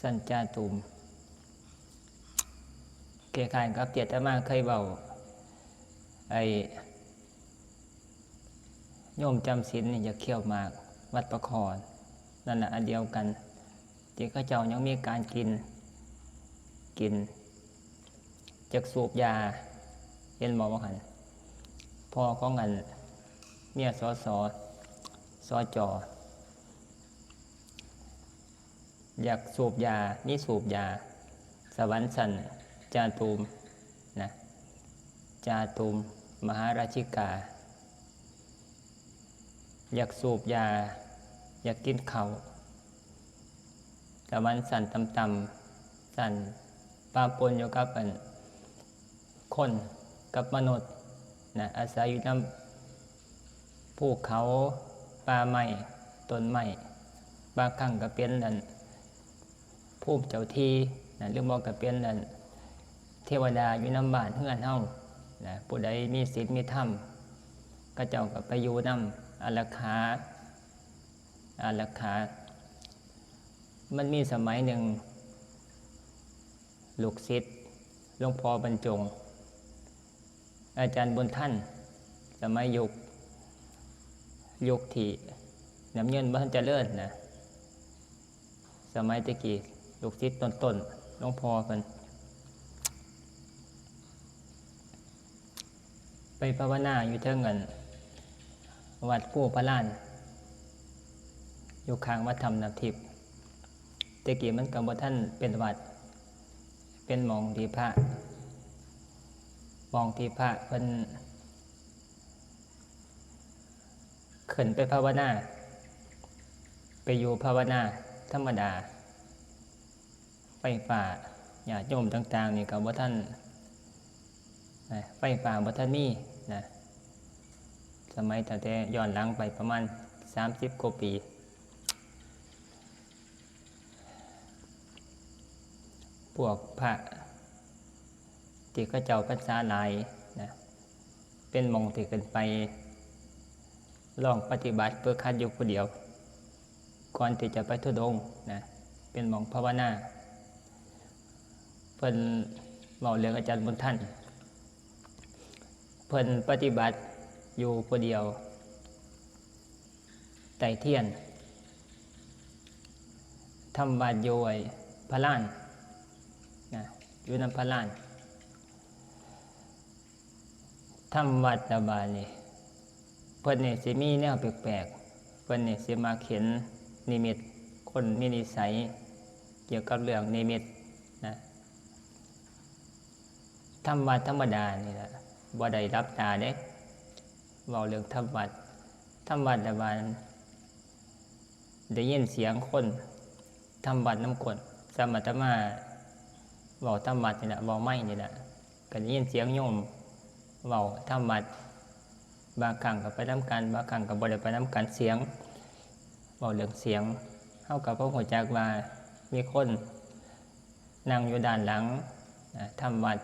สัญจาตุมเกี่ยงกับเจตมาเคยเบาไอ้โยมจำศีลนี่จะเขี่ยวมากวัดประคอนนั่นแหละอันเดียวกันที่ข้าเจ้ายังมีการกินจากสูบยาเห็นหมอว่าหันพอของงันเมียสจอยากสูบยานี่สูบยาสวรรค์สันจาตุมนะจาตุมมหาราชิกาอยากสูบยาอยากกินเขาสวรรค์สันต่ำสันปาปนอยู่กับคนกับมนุษย์นะอาศัยอยู่น้ำภูเขาป่าไม้ต้นไม้บางครั้งก็เป็นนั่นภูมิเจ้าที่นะหรือบอกก็เป็นนั่นเทวดาอยู่น้ำบ้านเฮือนเฮานะผู้ใดมีศีลมีธรรมก็เจ้าก็ไปอยู่น้ำอารักขามันมีสมัยหนึ่งลูกศิษย์หลวงพ่อบรรจงอาจารย์บุญท่านสมัยยุคที่น้ำเงินบ้านเจริญนะสมัยตะกี้ลูกศิษย์ต้นหลวงพ่อเพิ่นไปภาวนาอยู่เทิงเงินวัดผู้พระลานอยู่ข้างวัดธรรมนาทิพย์ตะกี้มันกับว่าท่านเป็นวัดเป็นหมองที่พระเพิ่นขึ้นไปภาวนาไปอยู่ภาวนาธรรมดาไฟฟ้าญาติโยมต่างๆนี่กับว่าท่านไฟฟ้าว่าท่านมีนะสมัยแต่ย้อนหลังไปประมาณ30 กว่าปีพวกพระที่เขาเจ้าพรรษาหลายนะเป็นมองที่ขึ้นไปลองปฏิบัติเพื่อคัดอยู่ผู้เดียวก่อนที่จะไปธุดงค์นะเป็นมองภาวนาเพิ่นเว้าเรื่องอาจารย์บุญท่านเพิ่นปฏิบัติอยู่ผู้เดียวไต่เทียนทำวัดโยยพระล้านนะอยู่น้ำพระล้านทำวัดตะบานนี่เพิ่นเนี่ยสิมีแนวแปลกๆเพิ่นเนี่ยสิมาเขียนนิมิตคนมีนิสัยเกี่ยวกับเรื่องนิมิตนะทำวัดธรรมดานี่แหละบ่ได้รับตาเด้เว้าเรื่องทำวัดตะบานได้ยินเสียงคนทำวัดน้ำกดสมตมาเว้าทำวัดนี่แหละเว้าไม่นี่แหละก็ได้ยินเสียงโยมเว้าทำวัดบางครั้งก็ไปนำกันบางครั้งก็บ่ได้ไปนำกันเสียงเว้าเรื่องเสียงเฮากับพระหัวจักว่ามีคนนั่งอยู่ด้านหลังทำวัด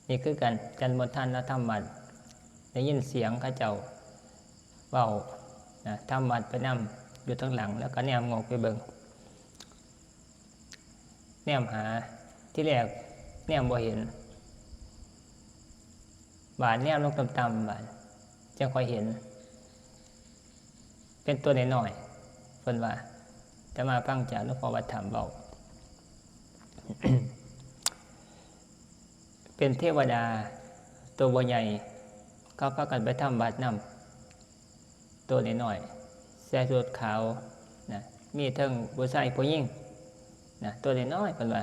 นี่คือกันจันบนท่านแล้วทำวัดได้ยินเสียงเขาเจ้าเว้าทำวัดไปนำอยู่ทั้งหลังแล้วก็แนมงอกไปเบิ่งแนมหาที่แรกแนมบ่เห็นบาดแนมลงต่ำๆบาดจังค่อยเห็นเป็นตัวน้อยๆเพิ่นว่าจะมาฟังจากหลวงพ่อวัดธรรมเว้า เป็นเทวดาตัวบ่ใหญ่เขาพากันไปทำวัดนำตัวน้อยๆใส่ชุดขาวนะมีเทิงผู้ชายผู้หญิงนะตัวน้อยๆเพิ่นว่า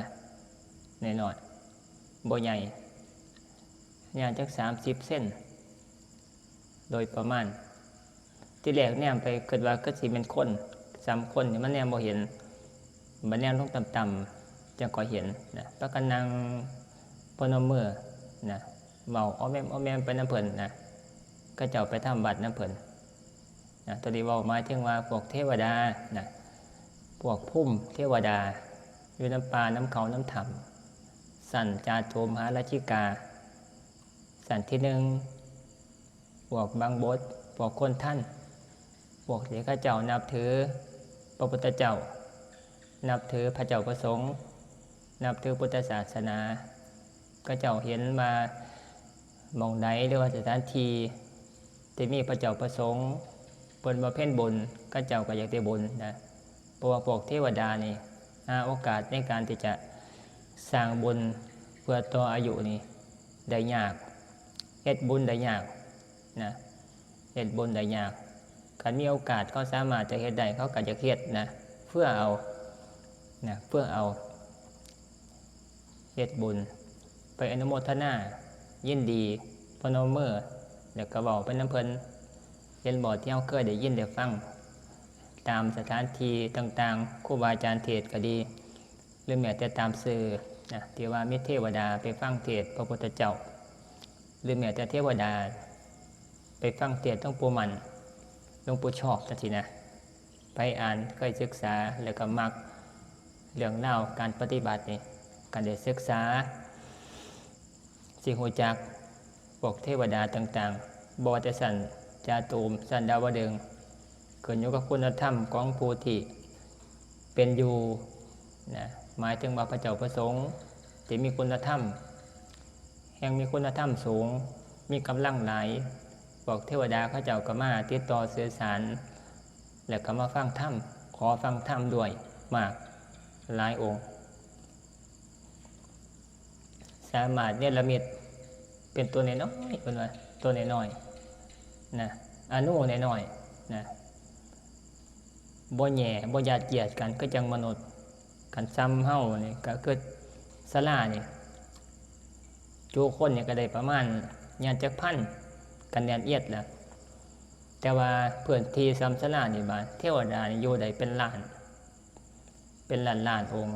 น้อยๆบ่ใหญ่ยาวจัก30 เซนโดยประมาณที่แรกแนมไปคิดว่าก็สิเป็นคน3 คนนี่มันแนมบ่เห็นมันแนมลงต่ำๆจังก็เห็นนะพากันนั่งพนมมือนะเว้าอ้อแม่มไปน้ำเพิ่นนะก็เจ้าไปทำบัตรน้ำเพิ่นนะตัวนี้เว้าหมายถึงว่าพวกเทวดานะพวกพุ่มเทวดาอยู่น้ำปลาน้ำเขาน้ำถ้ำสันจาตุมหาราชิกาสันที่1พวกบางบดพวกคนท่านพวกที่ข้าเจ้านับถือพระพุทธเจ้า นับถือพระเจ้าประสงค์นับถือพุทธศาสนาก็เจ้าเห็นมาหม่องใดหรือว่าสถานที่ที่มีพระเจ้าประสงค์เพิ่นบำเพ็ญบุญก็เจ้าก็อยากได้บุญนะเพราะว่าพวกเทวดานี่หาโอกาสในการที่จะสร้างบุญเพื่อต่ออายุนี่ได้ยากเฮ็ดบุญได้ยากนะเฮ็ดบุญได้ยากคันมีโอกาสเขาสามารถจะเฮ็ดได้เขาก็จะเฮ็ดนะเพื่อเอาเฮ็ดบุญไปอนุโมทนายินดีพนมมือแล้วก็เว้าไปนำเพิ่นเห็นบ่ที่เฮาเคยได้ยินได้ฟังตามสถานที่ต่างๆครูบาอาจารย์เทศน์ก็ดีหรือแม้แต่ตามสื่อนะที่ว่ามีเทวดาไปฟังเทศน์พระพุทธเจ้าหรือแม้แต่เทวดาไปฟังเทศน์หลวงปู่มั่นหลวงปู่ชอบจังซี่นะไปอ่านเคยศึกษาแล้วก็มักเรื่องราวการปฏิบัตินี่การได้ศึกษาสิฮู้จักพวกเทวดาต่างๆบ่ว่าแต่สันจาตูมสันดาวดึงส์ขึ้นอยู่กับคุณธรรมของผู้ที่เป็นอยู่นะหมายถึงว่าพระเจ้าประสงค์ที่มีคุณธรรมแห่งมีคุณธรรมสูงมีกำลังหลายพวกเทวดาเขาเจ้าก็มาติดต่อสื่อสารแล้วก็มาฟังธรรมขอฟังธรรมด้วยมากหลายองค์สามารถเนรมิตเป็นตัวน้อยๆเป็นว่าตัวน้อยๆนะอนุน้อยๆนะบ่แย่บ่หยาดเหยียดกันก็จังมนุษย์กันซ้ำเฮานี่ก็เกิดศาลานี่จูคนนี่ก็ได้ประมาณญาติจักพันกันแดนเอียดแล้วแต่ว่าเพื่อนที่ซ้ำศาลานี่บาดเทวดานี่อยู่ได้เป็นล้านองค์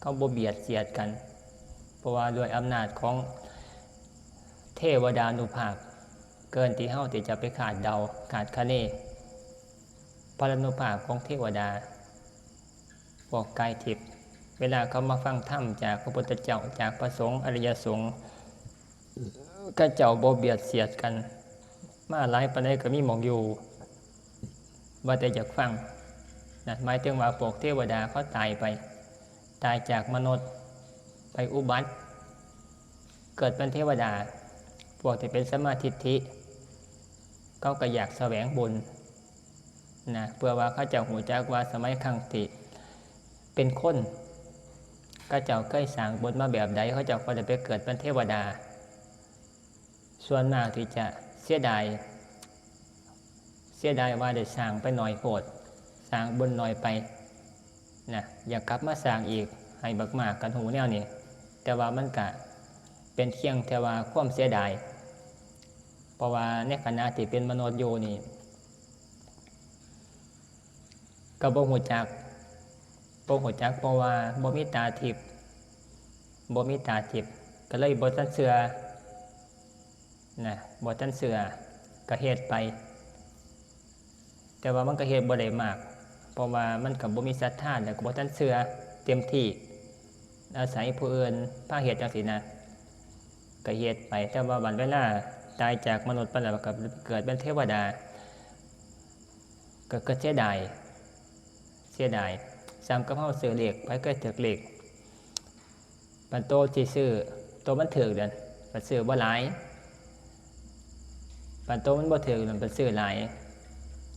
เขาบ่เบียดเสียดกันเพราะว่าด้วยอำนาจของเทวดานุภาพเกินที่เฮาที่จะไปขาดเดาขาดคะเนพระอนุภาพของเทวดาพวกกายทิพย์เวลาเขามาฟังธรรมจากพระพุทธเจ้าจากพระสงฆ์อริยสงฆ์ก็เจ้าบ่เบียดเสียดกันมาหลายปานใดก็มีหม่องอยู่ว่าแต่อยากฟังนะหมายถึงว่าพวกเทวดาเขาตายจากมนุษย์ไปอุบัติเกิดเป็นเทวดาพวกที่เป็นสัมมาทิฏฐิเขาก็อยากแสวงบุญนะเพื่อว่าเขาเจ้าหูจักว่าสมัยครั้งที่เป็นคนเขาเจ้าเคยสร้างบุญมาแบบใดเขาเจ้าก็จะไปเกิดเป็นเทวดาส่วนมากที่จะเสียดายว่าได้สร้างไปหน่อยโพดสร้างบุญน้อยไปนะอยากกลับมาสร้างอีกให้บักมากกันหูแนวนี้แต่ว่ามันก็เป็นเพียงแต่ว่าความเสียดายเพราะว่าในขณะที่เป็นมนุษย์อยู่นี่ก็บ่ฮู้จักเพราะว่าบ่มีตาทิพย์ก็เลยบ่ทันเชื่อนะบ่ทันเชื่อก็เฮ็ดไปแต่ว่ามันก็เฮ็ดบ่ได้มากเพราะว่ามันก็บ่มีศรัทธาแล้วก็บ่ทันเชื่อเต็มที่อาศัยผู้อื่นพาเฮ็ดจังซี่นะก็เฮ็ดไปแต่ว่าวันเวลาตายจากมนุษย์ไปแล้วก็เกิดเป็นเทวดาก็เสียดายซ้ำกับเฮาซื้อเลขไผเคยถูกเลขปันโตที่ซื้อตัวมันถูกเด้อปันซื้อบ่หลายปันโตมันบ่ถูกนั่นปันซื้อหลาย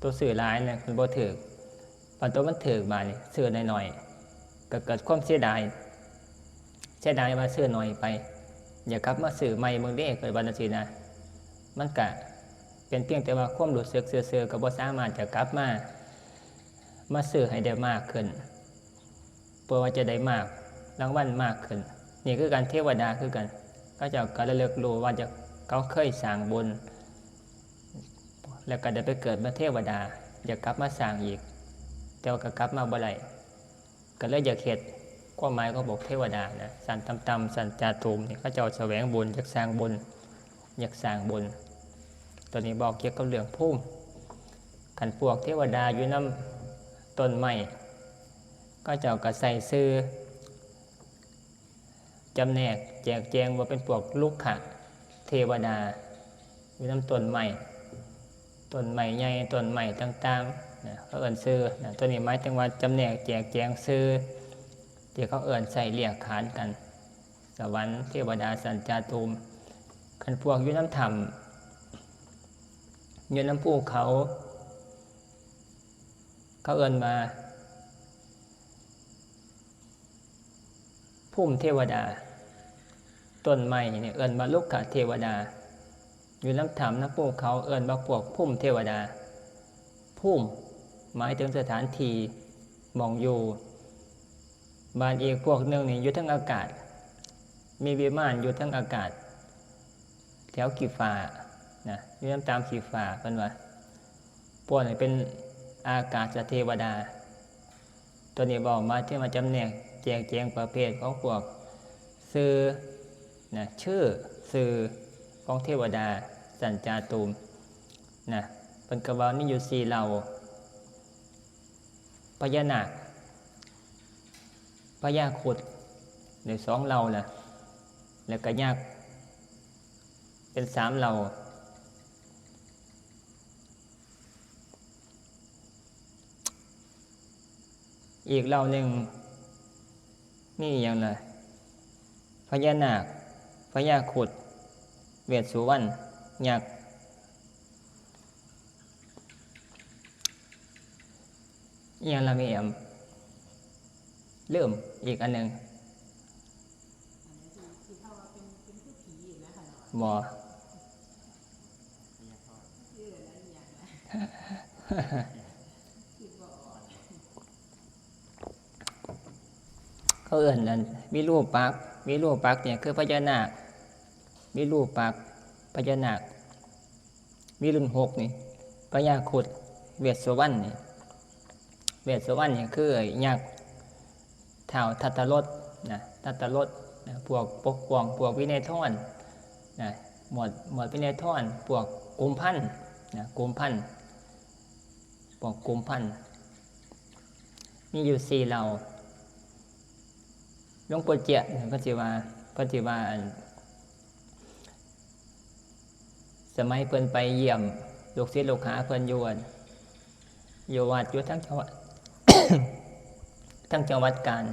ตัวซื้อหลายน่ะมันบ่ถูกปันโตมันถูกบาดนี้ซื้อน้อยๆก็เกิดความเสียดายว่าซื้อน้อยไปอย่ากลับมาซื้อใหม่เบิ่งเด้เกิดว่าจังซี่นะมันก็เป็นเพียงแต่ว่าความรู้สึกซื่อๆก็บ่สามารถจะกลับมาซื้อให้ได้มากขึ้นเพื่อว่าจะได้มากรางวัลมากขึ้นนี่คือการเทวดาคือกันก็จะก็ระลึกรู้ว่าจะเขาเคยสร้างบุญแล้วก็ได้ไปเกิดเป็นเทวดาอยากกลับมาสร้างอีกแต่ว่าก็กลับมาบ่ได้ก็เลยอยากเฮ็ดความหมายของบอกเทวดานะสันต่ำๆสันจาตุมนี่เขาเจ้าแสวงบุญอยากสร้างบุญตัวนี้บอกเกี่ยวกับเรื่องภูมิขันพวกเทวดาอยู่น้ำต้นไม้ก็เจ้าก็ใส่ซื้อจำแนกแจกแจงว่าเป็นพวกลูกขะเทวดาอยู่น้ำต้นไม้ใหญ่ต้นไม้ต่างๆ นะเขาเอิ้นชื่อนะตัวนี้หมายถึงว่าจำแนกแจกแจงชื่อที่เขาเอิ้นใส่เรียกขานกันสวรรค์เทวดาสัญจาตุมคันพวกอยู่น้ำถ้ำอยู่น้ำภูเขาเอิ้นมาพุ่มเทวดาต้นไม้เนี่ยเอิ้นมาลุกขะเทวดาอยู่น้ำถ้ำน้ำภูเขาเอิ้นมาพวกพุ่มเทวดาพุ่มหมายถึงสถานที่มองอยู่บานอีกพวกหนึ่งนี่อยู่ทั้งอากาศมีวิมานอยู่ทั้งอากาศแถวขีฟ้านะอยู่น้ำตามขีฟ้าเป็นว่าพวกนี้เป็นอากาศเทวดาตัวนี้บอกมาที่มาจำแนกแจกแจงประเภทของพวกชื่อนะชื่อชื่อของเทวดาสัญจาตุมนะเป็นกระบอกนี่อยู่สี่เหล่าพญานาคพญาครุฑในสองเหล่านะแล้วก็ยักษ์เป็นสามเหล่าอีกเหล่าหนึ่งนี่อย่างไรพญานาคพญาครุฑเวสสุวรรณยักษ์อย่างละมีเริ่มอีกอันหนึ่งบ่เขาเอื่นนั่นวิรูปักษ์เนี่ยคือพญานาควิรูปักษ์พญานาควิรุณหกนี่พญาครุฑเวสสุวรรณนี่เวสสุวรรณนี่คือยักษ์เท้าทัตตรสนะทัตตรสนะพวกปกป้องพวกวินัยทรนะหมวดวินัยทรพวกกุมพันธ์นะกุมพันธ์พวกกุมพันธ์มีอยู่สี่เหล่าหลวงปู่เจียพระจิวาสมัยเพิ่นไปเยี่ยมลูกศิษย์ลูกหาเพิ่นอยู่วัดอยู่ทั้งจังหวัด ทั้งจังหวัดกาญ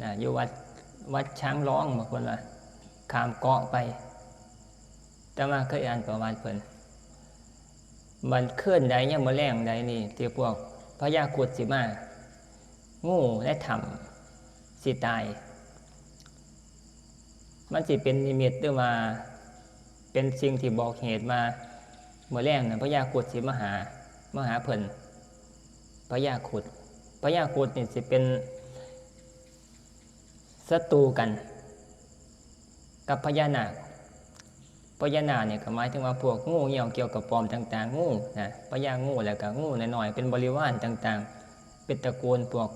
นะอยู่วัดช้างร้องบางคนว่าข้ามเกาะไปแต่มาเคยอ่านประวัติเพิ่นมันเคลื่อนใดยังมาแรงใดนี่ที่พวกพญาครุฑสิมางูและถ้ำสิตายมันสิเป็นนิมิตหรือว่าเป็นสิ่งที่บอกเหตุมาเมื่อแรงนะพญาครุฑสิมาหาเพิ่นพญาครุฑนี่สิเป็นศัตรูกันกับพญานาคเนี่ยก็หมายถึงว่าพวกงูเหี่ยวเกี่ยวกับปอมต่างๆงูนะพญางูแล้วก็งูน้อยๆเป็นบริวารต่างๆเป็นตระกูลพวก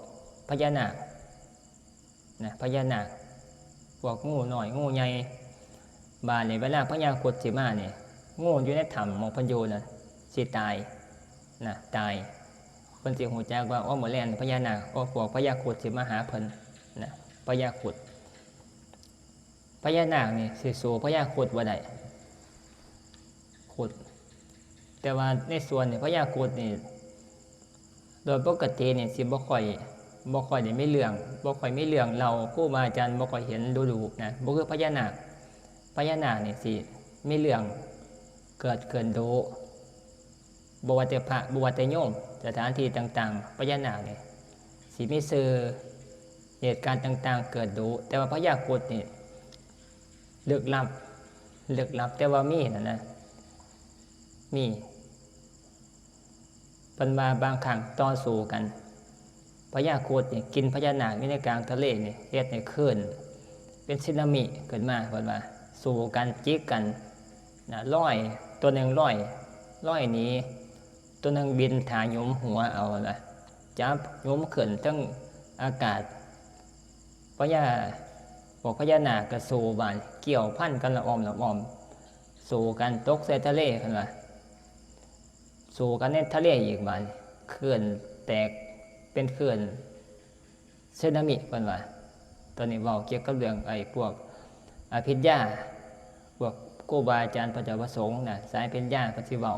พญานาคนะพญานาคพวกงูน้อยงูใหญ่บาดนี่เวลาพญาครุฑสิมาเนี่ยงูอยู่ในถ้ำหมองพันโยน่ะสิตายนะตายเพิ่นสิฮู้จักว่ามื้อแลงพญานาคพวกพญาครุฑสิมาหาเพิ่นนะพญาครุฑพญานาคนี่สิสู้พญาครุฑบ่ได้ครุฑแต่ว่าในส่วนนี่พญาครุฑนี่โดยปกตินี่สิบ่ค่อยได้มีเรื่องเราครูบาอาจารย์บ่ค่อยเห็นดูๆนะบ่คือพญานาคนี่สิมีเรื่องเกิดขึ้นดูบ่ว่าแต่พระบ่ว่าแต่โยมสถานที่ต่างๆพญานาคนี่สิมีสื่อเหตุการณ์ต่างๆเกิดดูแต่ว่าพญาครุฑนี่ลึกลับแต่ว่ามีนั่นนะมีเพิ่นมาบางครั้งต่อสู้กันพญาครุฑนี่กินพญานาคอยู่ในกลางทะเลนี่เฮ็ดให้คลื่นเป็นสึนามิเกิดมาเพิ่นว่าสู้กันจิกกันนะลอยตัวหนึ่งลอยหนีตัวหนึ่งบินถายุมหัวเอาล่ะจับยุมขึ้นทั้งอากาศพญานาคก็สู้บ้านเกี่ยวพันกันละออมสู้กันตกใส่ทะเลเพิ่นว่าสู้กันในทะเลอีกบ้านคลื่นแตกเป็นคลื่นสึนามิเพิ่นว่าตอนนี้เว้าเกี่ยวกับเรื่องพวกอภิญญาพวกครูบาอาจารย์พระเจ้าประสงค์นะสายอภิญญาเพิ่นสิเว้า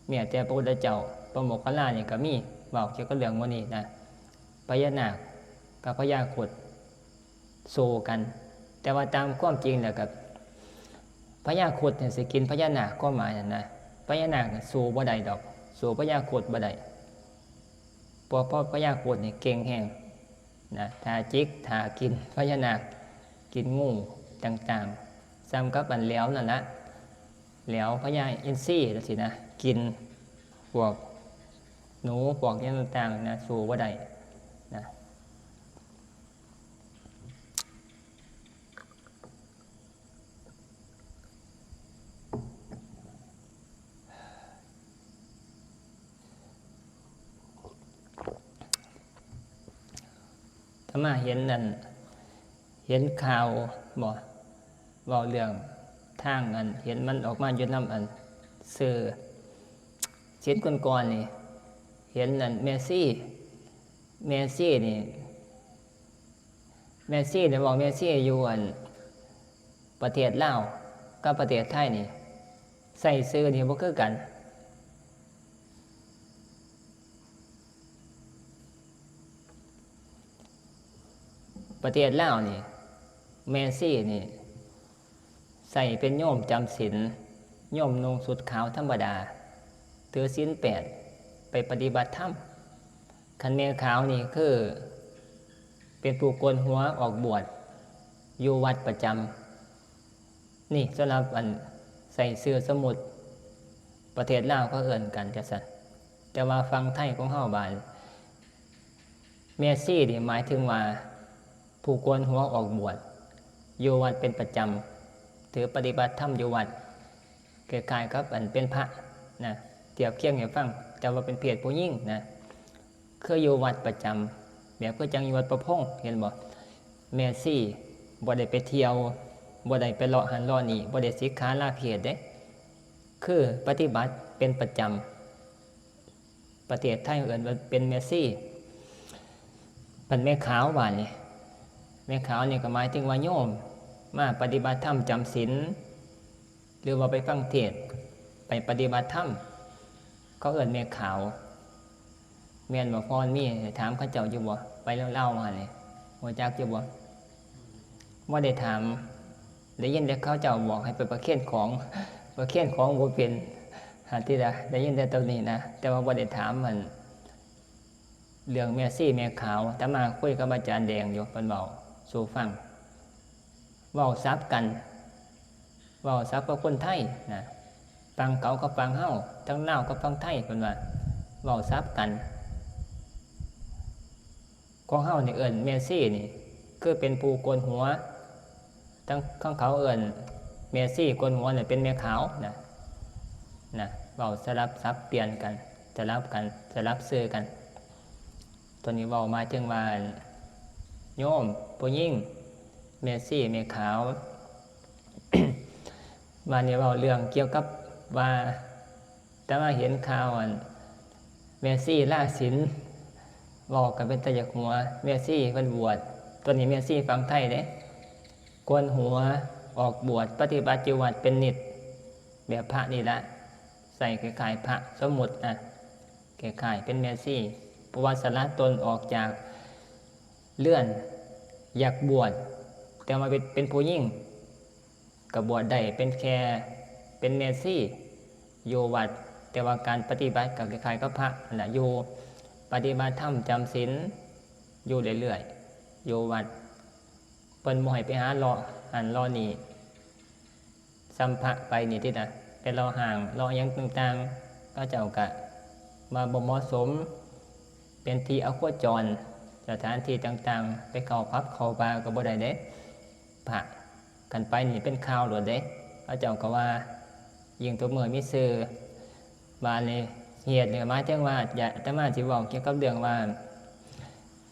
เมียแต่พระพุทธเจ้า พระโมคคัลลานี่ก็มีเว้าเกี่ยวกับเรื่องมื้อนี้นะพญานาคกับพญาครุฑสู้กัน แต่ว่าตามความจริงแล้วกับพญาครุฑเนี่ยสิกินพญานาคก็หมายนั่นนะพญานาคสู้บ่ได้ดอกสู้พญาครุฑบ่ได้เพราะพญาครุฑนี่เก่งแฮงนะถ้าจิกถ้ากินพญานาคกินงูต่างๆซ้ำกับอันแล้วนั่นละแล้วพญาอินทรีจังซี่นะกินพวกหนูพวกอย่างต่างๆนะสู้บ่ได้นะถ้ามาเห็นนั่นเห็นข่าวบ่เว้าเรื่องทางอันเห็นมันออกมาอยู่นำอันสื่อเช็ดก่อนๆนี่เห็นนั่นเมสซี่นี่เบอกเมสซี่อยู่อันประเทศลาวกับประเทศไทยนี่ใส่ชื่อนี่บ่คือกันประเทศลาวนี่เมสซี่นี่ใส่เป็นโยมจำศีลโยมนุ่งสุดขาวธรรมดาถือศีล8ไปปฏิบัติธรรมคันแม่ขาวนี่คือเป็นผู้โกนหัวออกบวชอยู่วัดประจำนี่สำหรับอันใส่เสื้อสมุดประเทศลาวก็เอิ้นกันจังซั่นแต่ว่าฟังไทยของเฮาบาดเมสซี่นี่หมายถึงว่าผู้โกนหัวออกบวชอยู่วัดเป็นประจำถือปฏิบัติธรรมอยู่วัดคล้ายๆกับอันเป็นพระนะเทียบเคียงให้ฟังแต่ว่าเป็นเพศผู้หญิงนะคืออยู่วัดประจำแบบก็จังอยู่วัดประพงเห็นบ่เมสซี่บ่ได้ไปเที่ยวบ่ได้ไปเลาะหันเลาะนี่บ่ได้สิกขาลาเพศเด้คือปฏิบัติเป็นประจำประเทศไทยเอิ้นว่าเป็นเมสซี่เป็นแม่ขาวบาดนี่แม่ขาวนี่ก็หมายถึงว่าโยมมาปฏิบัติธรรมจำศีลหรือว่าไปฟังเทศน์ไปปฏิบัติธรรมเขาเอิ้นแม่ขาวแม่นบ่พรมีถามเขาเจ้าอยู่บ่ไปเล่ามานี่บ่จักอยู่บ่บ่ได้ถามได้ยินแต่เขาเจ้าบอกให้ไปประเคนของบ่เป็นหาที่ได้ยินแต่ตรงนี้นะแต่ว่าบ่ได้ถามมันเรื่องแม่ซี่แม่ขาวแต่มาคุยกับอาจารย์แดงอยู่เพิ่นเว้าสู่ฟังเว้าซับกันเว้าซับกับคนไทยนะฟังเก่ากับฟังเฮาทั้งลาวกับฟังไทยเพิ่นว่าเว้าซับกันของเฮานี่เอิ้นแม่ซี่นี่คือเป็นผู้โกนหัวทั้งของเขาเอิ้นแม่ซี่โกนหัวนี่เป็นแม่ขาวนะเว้าสลับซับเปลี่ยนกันสลับชื่อกันตัวนี้เว้ามาจึงว่าโยมผู้หญิงเมสซี่เมขาว มาเนี่ยเว้าเรื่องเกี่ยวกับว่าแต่ว่าเห็นข่าวอันเมสซี่ลาศีลเว้ากันเป็นตะยักหัวเมสซี่เพิ่นบวชตัวนี้เมสซี่ฟังไทยเด้โกนหัวออกบวชปฏิบัติอยู่วัดเป็นนิดแบบพระนี่ละใส่คล้ายๆพระสมมุตินะคล้ายๆเป็นเมสซี่เพราะว่าสละตนออกจากเลื่อนอยากบวชแต่มาเป็นผู้หญิงกับบวชได้เป็นแค่เป็นเมสซี่อยู่วัดแต่ว่าการปฏิบัติกับคล้ายๆกับพระน่ะอยู่ปฏิบัติธรรมจำศีลอยู่เรื่อยๆอยู่วัดเปิ้นบ่ให้ไปหารอหันรอนี่สัมภะไปนี่ติดน่ะไปรอห่างรอหยังต่างๆก็เจ้าก็มาบ่เหมาะสมเป็นที่อโคจรสถานที่ต่างๆไปเข้าพับเข้าบาร์ก็บ่ได้เด้พระกันไปนี่เป็นข่าวโลดเด้เขาเจ้าก็ว่ายิ่งตัวเมื่อมีชื่อบาดนี่เหตุนี่หมายถึงว่าอย่าแต่มาสิเว้าเกี่ยวกับเรื่องว่า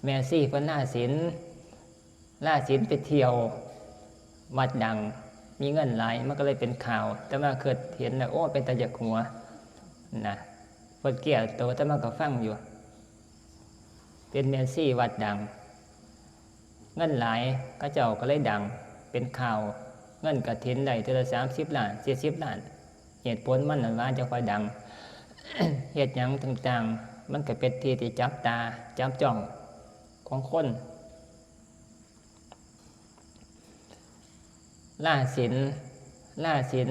แม่ซี่เพิ่นลาศีลไปเที่ยววัดดังมีเงินหลายมันก็เลยเป็นข่าวแต่มาเกิดเห็นแล้วโอ้เป็นตะยักหัวนะเพิ่นเกี่ยวตัวแต่มาก็ฟังอยู่เป็นแม่ซี่วัดดังเงินหลายก็เจ้าก็เลยดังเป็นข่าวเงินกฐินได้เทื่อละ30 ล้าน40 ล้านเหตุผลมันนั่นว่าจะค่อยดัง เหตุหยังต่างๆมันก็เป็นที่ที่จับตาจับจ้องของคนล่าศีล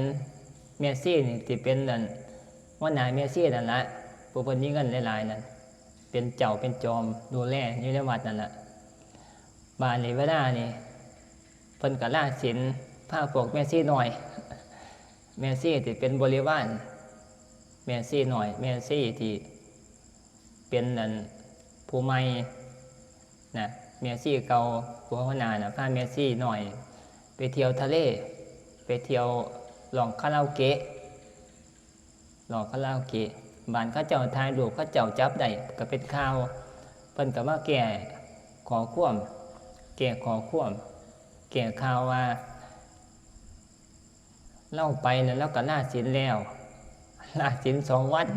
เมซี่นี่ที่เป็นนั่นว่าหนายเมซี่นั่นละผู้คนมีเงินหลายๆนั่นเป็นเจ้าเป็นจอมดูแลอยู่ในวัดนั่นแหละบานนี้เวลานี่เพิ่นก็ล่าศีลพาพวกเมซี่หน่อยเมซี่ที่เป็นบริวารเมซี่หน่อยเมซี่ที่เป็นนั่นผู้ใหม่นะเมซี่เก่าผู้พัฒนานะพาเมซี่หน่อยไปเที่ยวทะเลไปเที่ยวลองคาราโอเกะบ้านเขาเจ้าทายรูปเขาเจ้าจับได้ก็เป็นข่าวเพิ่นก็มาแก่ข่าวว่าเล่าไปแล้วก็ล่าศีลแล้วล่าศีล2 วัน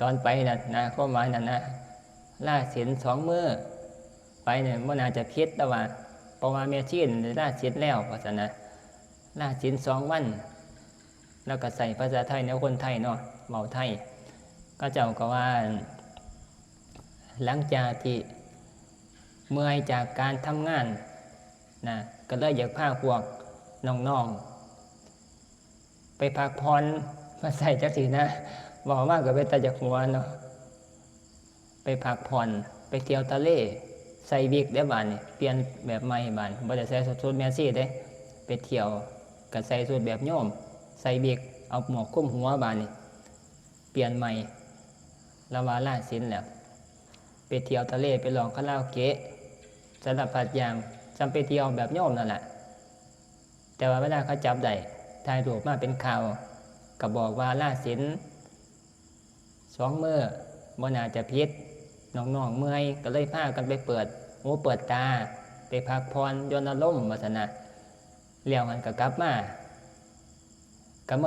ตอนไปน่ะนะข้อหมายนั่นนะล่าศีล2 มื้อไปเนี่ยมันอาจจะผิดแต่ว่าเพราะว่าเมียชีนล่าศีลแล้วเพราะฉะนั้นล่าศีล2 วันแล้วก็ใส่ภาษาไทยแนวคนไทยเนาะเว้าไทยก็เจ้าก็ว่าหลังจากที่เมื่อยจากการทำงานนะก็เลยอยากพาพวกน้องๆไปพักผ่อนมาใส่จักสีนะบอกมากก็ไปตาจากหัวเนาะไปพักผ่อนไปเที่ยวทะเลใส่วิกได้บ้านนี่เปลี่ยนแบบใหม่บ้านบ่ได้ใส่ชุดแมซี่เด้ไปเที่ยวก็ใส่ชุดแบบโยมใส่วิกเอาหมวกคลุมหัวบ้านนี่เปลี่ยนใหม่แล้วว่าล่าศีลแล้วไปเที่ยวทะเลไปลองคาราโอเกะสารพัดอย่างจำไปเที่ยวแบบโยมนั่นแหละแต่ว่าเวลาเขาจับได้ถ่ายรูปมาเป็นข่าวก็บอกว่าล่าศีล2 มื้อบ่น่าจะผิดน้องๆเมื่อยก็เลยพากันไปเปิดหูเปิดตาไปพักผ่อนยนต์อารมณ์ว่าซั่นน่ะแล้วมันก็กลับมา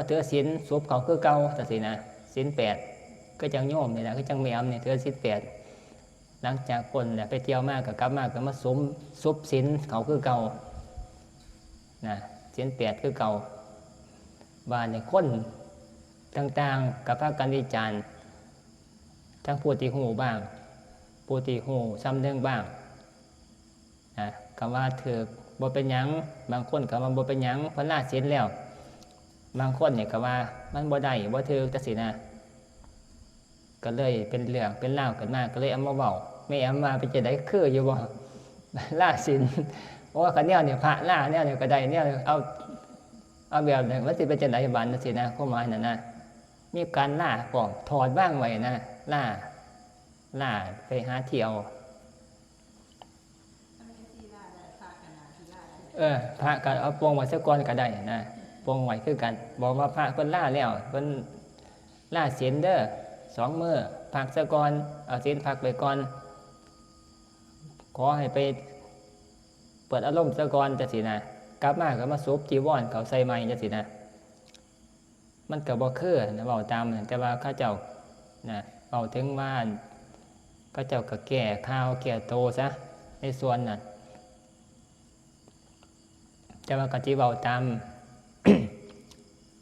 ถือศีลสุบเขาคือเก่าจังซี่นะศีล8ก็จังโยมนี่แหละก็จังแม่มนี่ถือศีล8หลังจากคนเนี่ยไปเที่ยวมาก็กลับมาก็มาซุบศีลเขาคือเก่านะศีล8คือเก่าบ้านเนี่ยคนต่างๆกับพากันวิจารณ์ทั้งผู้ที่หูบ้างผู้ที่หูซ้ำเรื่องบ้างนะก็ว่าถือบ่เป็นหยังบางคนก็ว่าบ่เป็นหยังเพราะล่าศีลแล้วบางคนเนี่ยก็ว่ามันบ่ได้บ่ถือจังซี่นะก็เลยเป็นเรื่องเป็นราวกันมาก็เลยเอามาเว้าไม่เอามาเป็นจะได้คืออยู่บ่ล่าศีลเพราะว่าคันแนวเนี่ยพระล่าแนวเนี่ยก็ได้แนวเอาแบบนั้นมันสิเป็นจังได๋บัดจังซี่นะความหมายนั่นนะมีการล่าของถอดบ้างไว้นะล่าไปหาเที่ยวพระก็เอาปวงไว้ซะก่อนก็ได้นะปวงไว้คือกันบอกว่าพระเพิ่นล่าแล้วเพิ่นล่าศีลเด้อ2 มื้อพักซะก่อนเอาศีลพักไปก่อนขอให้ไปเปิดอารมณ์ซะก่อนจังซี่นะกลับมาก็มาซุบจีวรเขาใส่ใหม่จังซี่นะมันก็บ่คือนะเว้าตามแต่ว่าเขาเจ้านะเว้าถึงว่าเขาเจ้าก็แก้ข่าวแก้โตซะในส่วนนั้นแต่ว่าก็สิเว้าตาม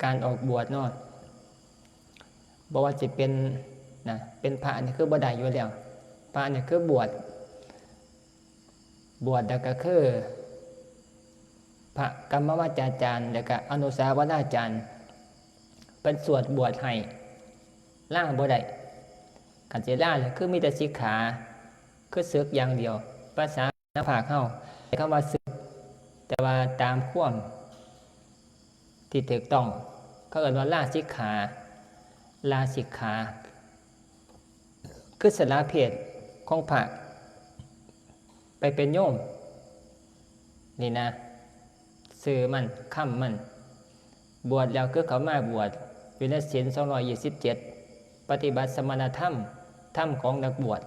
การออกบวชเนาะบ่ว่าสิเป็นนะเป็นพระนี่คือบ่ได้อยู่แล้วพระนี่คือบวชแล้วก็คือพระกรรมวาจาจารย์แล้วก็อนุสาวนาจารย์เป็นสวดบวชให้ล่าบ่ได้กันสิล่าคือมีแต่สิกขาคือศึกอย่างเดียวภาษาภาคเฮาคำว่าศึกแต่ว่าตามความที่ถูกต้องเขาเรียกว่าลาสิกขาคือสละเพศของพระไปเป็นโยมนี่นะสื่อมันค่ำมันบวชแล้วคือเขามาบวชอยู่ในศีล227ปฏิบัติสมณธรรมของนักบวช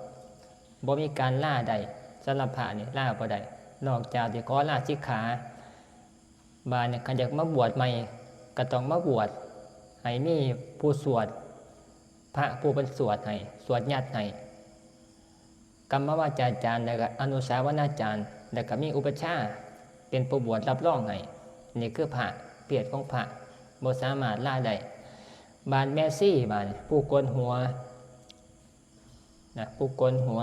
บ่มีการล่าใดสำหรับพระนี่ล่าบ่ได้นอกจากที่ขอลาสิกขาบาเนี่ยขันอยากมาบวชใหม่ก็ต้องมาบวชให้มีผู้สวดพระผู้เป็นสวดให้สวดญาติให้กรรมวาจาจารย์แล้วก็อนุสาวนาจารย์แล้วก็มีอุปชฌาย์เป็นผู้บวชรับรองให้นี่คือพระเพียรของพระบ่สามารถล่าได้ บานแม่ซี่บานผู้โกนหัวนะผู้โกนหัว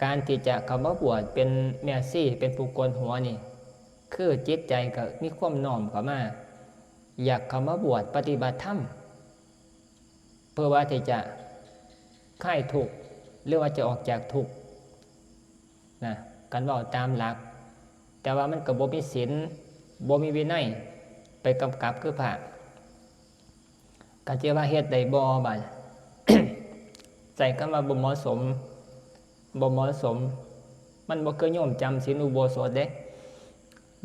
การที่จะเข้ามาบวชเป็นแม่ซี่เป็นผู้โกนหัวนี่คือจิตใจก็มีความน้อมเข้ามาอยากเข้ามาบวชปฏิบัติธรรมเพื่อว่าที่จะคลายทุกข์หรือว่าจะออกจากทุกข์นะกันว่าตามหลักแต่ว่ามันก็บ่มีศีลบ่มีวินัยไปกำกับคือพระกันเจว่าเฮ็ดได้บ่บัด ใจคำว่าบ่เหมาะสมบ่เหมาะสมมันบ่เคยโยมจำศีลอุโบสถเด้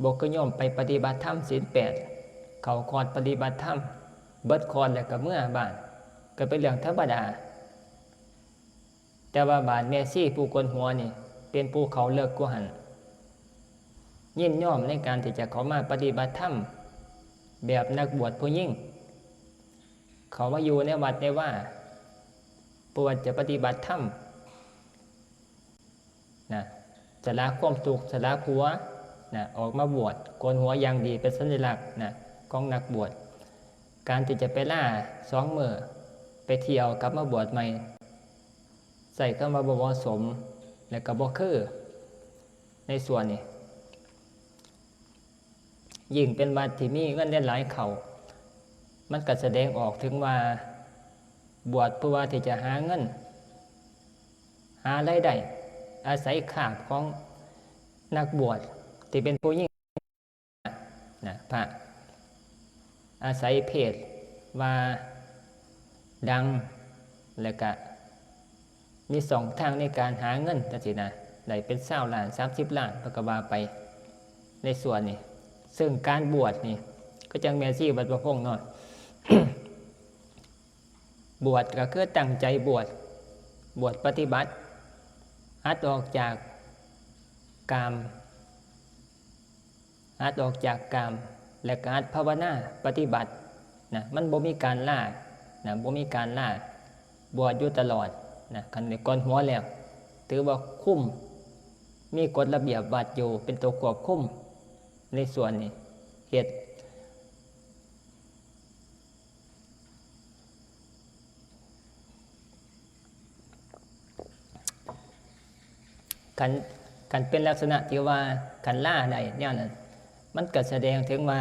บ่เคยโยมไปปฏิบัติธรรมศีล8เข้าคอร์สปฏิบัติธรรมเบิดคอร์สแล้วก็เมื่อบ้านก็เป็นเรื่องธรรมดาแต่ว่าบาดแม่ซี่ผู้โกนหัวนี่เป็นผู้เขาเลิกกุหันยินยอมในการที่จะเข้ามาปฏิบัติธรรมแบบนักบวชผู้ยิ่งเขามาอยู่ในวัดในว่าปวดจะปฏิบัติธรรมนะสละความสุขสละผัวนะออกมาบวชโกนหัวอย่างดีเป็นสัญลักษณ์นะของนักบวชการที่จะไปล่า2 มื้อไปเที่ยวกลับมาบวชใหม่ใส่เข้ามาบ่เหมาะสมและก็บ่คือในส่วนนี้ยิ่งเป็นวัดที่มีเงินได้หลายเขามันก็แสดงออกถึงว่าบวชเพื่อว่าที่จะหาเงินหารายได้อาศัยขาบของนักบวชที่เป็นผู้ยิ่งนะพระอาศัยเพศว่าดังและก็มี2 ทางในการหาเงินจังซี่นะได้เป็น20 ล้าน30 ล้านพระกบาไปในส่วนนี้ซึ่งการบวชนี่ก็จังแม่ซี่วัดประพงษ์เนาะ บวชก็คือตั้งใจบวชปฏิบัติหัดออกจากกามหัดออกจากกามและก็หัดภาวนาปฏิบัตินะมันบ่มีการล่านะบ่มีการล่าบวชอยู่ตลอดนะคันได้ก่อนหัวแล้วถือว่าคุ้มมีกฎระเบียบวัดอยู่เป็นตัวควบคุมในส่วนนี้เหตุกันเป็นลักษณะที่ว่ากันล่าได้เนี่ยนั้นมันก็แสดงถึงว่า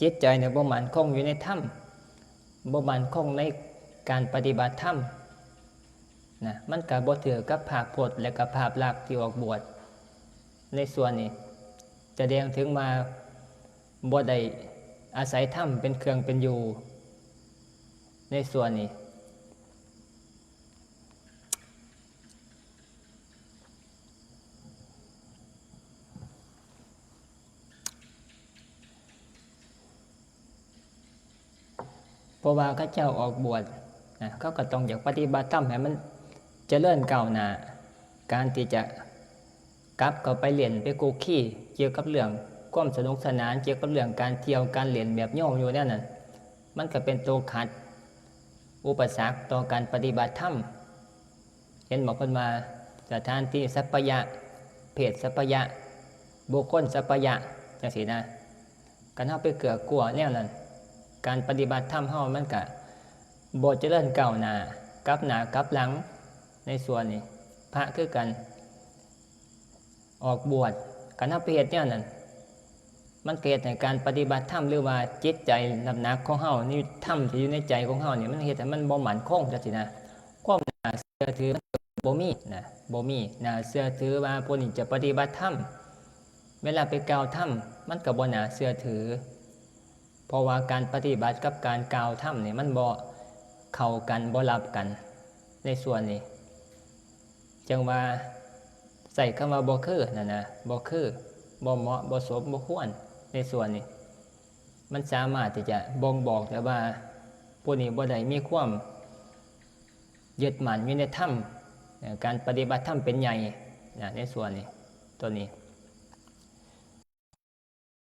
จิตใจเนี่ยบ่มั่นคงอยู่ในธรรมบ่มั่นคงในการปฏิบัติธรรมนะมันก็บ่ถือกับภาพพจน์และกับภาพลักษณ์ที่ออกบวชในส่วนนี้แสดงถึงมาบ่ได้อาศัยธรรมเป็นเครื่องเป็นอยู่ในส่วนนี้เพราะว่าข้าเจ้าออกบวชนะเขาก็ต้องอยากปฏิบัติธรรมให้มันเจริญก้าวหน้าการที่จะกลับเข้าไปเรียนไปกูขี้เกี่ยวกับเรื่องความสนุกสนานเกี่ยวกับเรื่องการเที่ยวการเรียนแบบโยมอยู่นั่นน่ะมันก็เป็นตัวขัดอุปสรรคต่อการปฏิบัติธรรมเห็นบอกคนมาสถานที่สัพพยะเพศสัพพยะบุคคลสัพพยะจังซี่นะการเฮาไปเกื้อกลัวแนวนั้นการปฏิบัติธรรมเฮามันก็บ่เจริญก้าวหน้ากลับหน้ากลับหลังในส่วนนี้พระคือกันออกบวชการเฮาไปเฮ็ดแนวนั้นมันเกิดในการปฏิบัติธรรมหรือว่าจิตใจน้ำหนักของเฮานี่ธรรมที่อยู่ในใจของเฮานี่มันเฮ็ดให้มันบ่มั่นคงจังซี่นะความน่าเชื่อถือบ่มีนะบ่มีน่าเชื่อถือว่าผู้นี้จะปฏิบัติธรรมเวลาไปกล่าวธรรมมันก็บ่น่าเชื่อถือเพราะว่าการปฏิบัติกับการกล่าวธรรมนี่มันบ่เข้ากันบ่รับกันในส่วนนี้จังว่าใส่คำว่าบ่คือนั่นนะบ่คือบ่เหมาะบ่สมบ่ควรในส่วนนี้มันสามารถที่จะบ่งบอกได้ว่าผู้นี้บ่ได้มีความยึดมั่นอยู่ในธรรมการปฏิบัติธรรมเป็นใหญ่ในส่วนนี้ตัวนี้